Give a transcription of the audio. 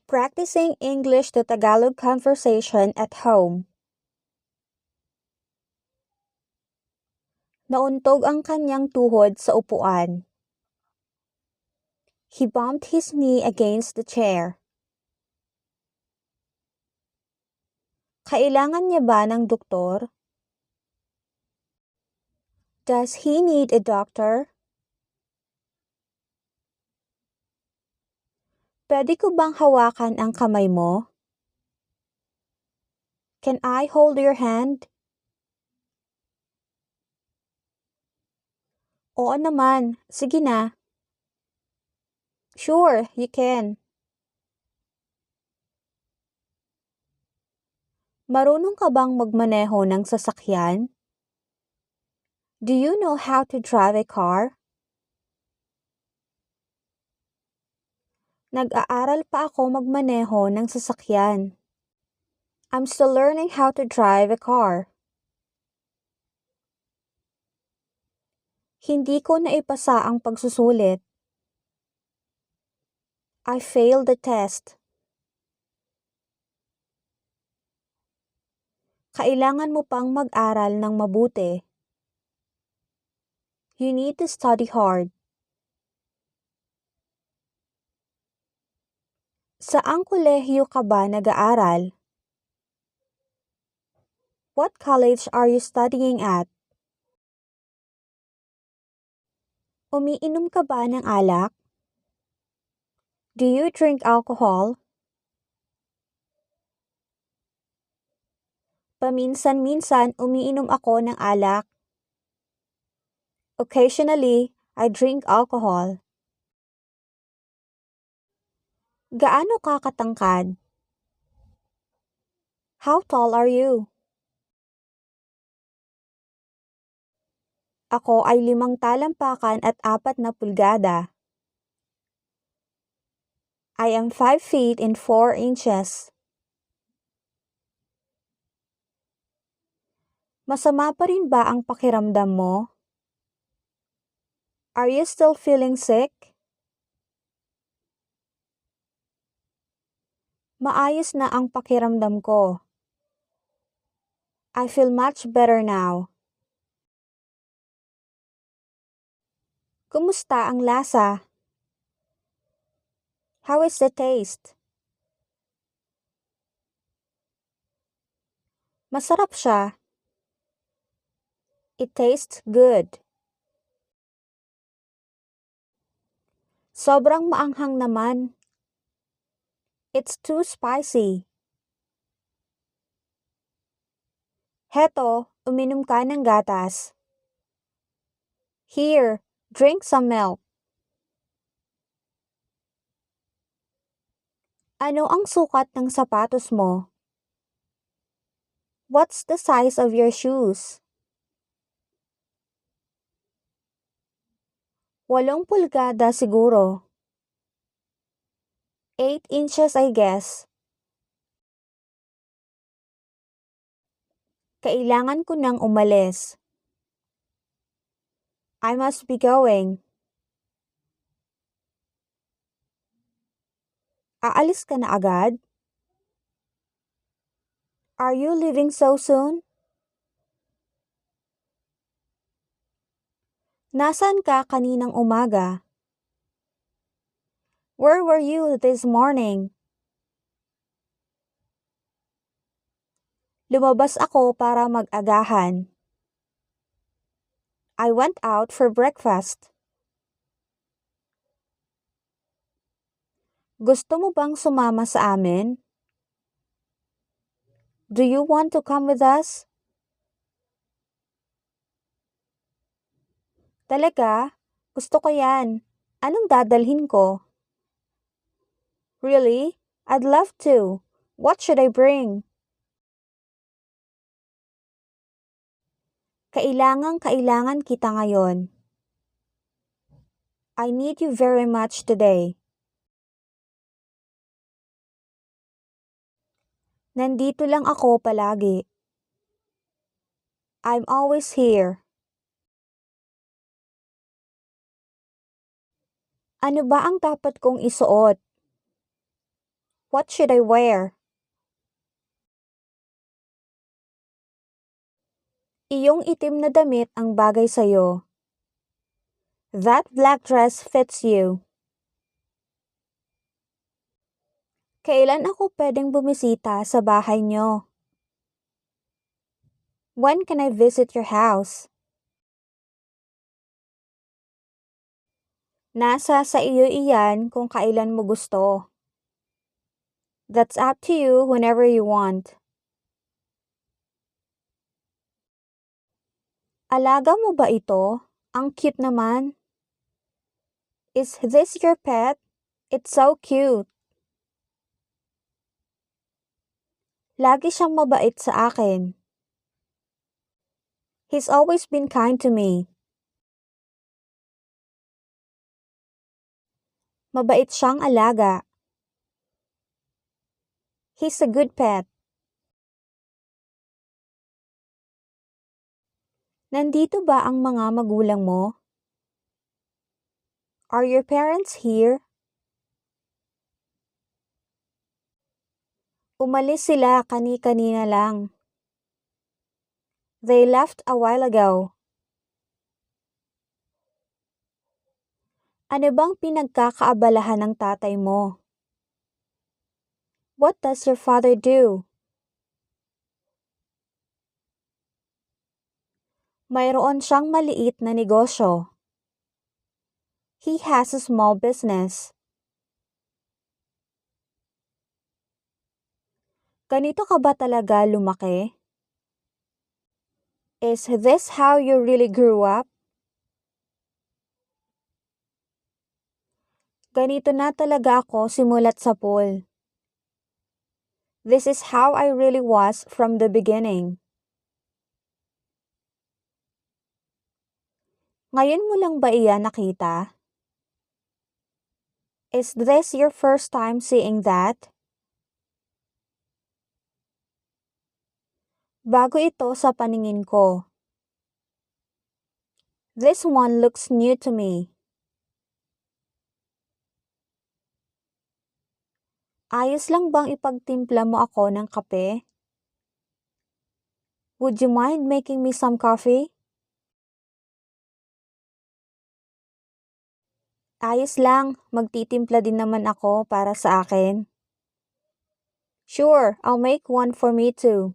Practicing English to Tagalog conversation at home. Nauntog ang kanyang tuhod sa upuan. He bumped his knee against the chair. Kailangan niya ba ng doktor? Does he need a doctor? Pwede ko bang hawakan ang kamay mo? Can I hold your hand? Oo naman, sige na. Sure, you can. Marunong ka bang magmaneho ng sasakyan? Do you know how to drive a car? Nag-aaral pa ako magmaneho ng sasakyan. I'm still learning how to drive a car. Hindi ko naipasa ang pagsusulit. I failed the test. Kailangan mo pang mag-aral ng mabuti. You need to study hard. Saang kolehiyo ka ba nag-aaral? What college are you studying at? Umiinom ka ba ng alak? Do you drink alcohol? Paminsan-minsan umiinom ako ng alak. Occasionally, I drink alcohol. Gaano ka katangkad? How tall are you? Ako ay 5 talampakan at 4 na pulgada. I am 5 feet and 4 inches. Masama pa rin ba ang pakiramdam mo? Are you still feeling sick? Maayos na ang pakiramdam ko. I feel much better now. Kumusta ang lasa? How is the taste? Masarap siya. It tastes good. Sobrang maanghang naman. It's too spicy. Heto, uminom ka ng gatas. Here, drink some milk. Ano ang sukat ng sapatos mo? What's the size of your shoes? 8 pulgada siguro. 8 inches I guess. Kailangan ko nang umalis. I must be going. Aalis ka na agad? Are you leaving so soon? Nasaan ka kaninang umaga? Where were you this morning? Lumabas ako para mag-agahan. I went out for breakfast. Gusto mo bang sumama sa amin? Do you want to come with us? Talaga? Gusto ko yan. Anong dadalhin ko? Really? I'd love to. What should I bring? Kailangan kita ngayon. I need you very much today. Nandito lang ako palagi. I'm always here. Ano ba ang dapat kong isuot? What should I wear? Iyong itim na damit ang bagay sa'yo. That black dress fits you. Kailan ako pwedeng bumisita sa bahay niyo? When can I visit your house? Nasa sa iyo iyan kung kailan mo gusto. That's up to you whenever you want. Alaga mo ba ito? Ang cute naman. Is this your pet? It's so cute. Lagi siyang mabait sa akin. He's always been kind to me. Mabait siyang alaga. He's a good pet. Nandito ba ang mga magulang mo? Are your parents here? Umalis sila kani-kanina lang. They left a while ago. Ano bang pinagkakaabalahan ng tatay mo? What does your father do? Mayroon siyang maliit na negosyo. He has a small business. Ganito ka ba talaga lumaki? Is this how you really grew up? Ganito na talaga ako simulat sa pool. This is how I really was from the beginning. Ngayon mo lang ba iyan nakita? Is this your first time seeing that? Bago ito sa paningin ko. This one looks new to me. Ayos lang bang ipagtimpla mo ako ng kape? Would you mind making me some coffee? Ayos lang, magtitimpla din naman ako para sa akin. Sure, I'll make one for me too.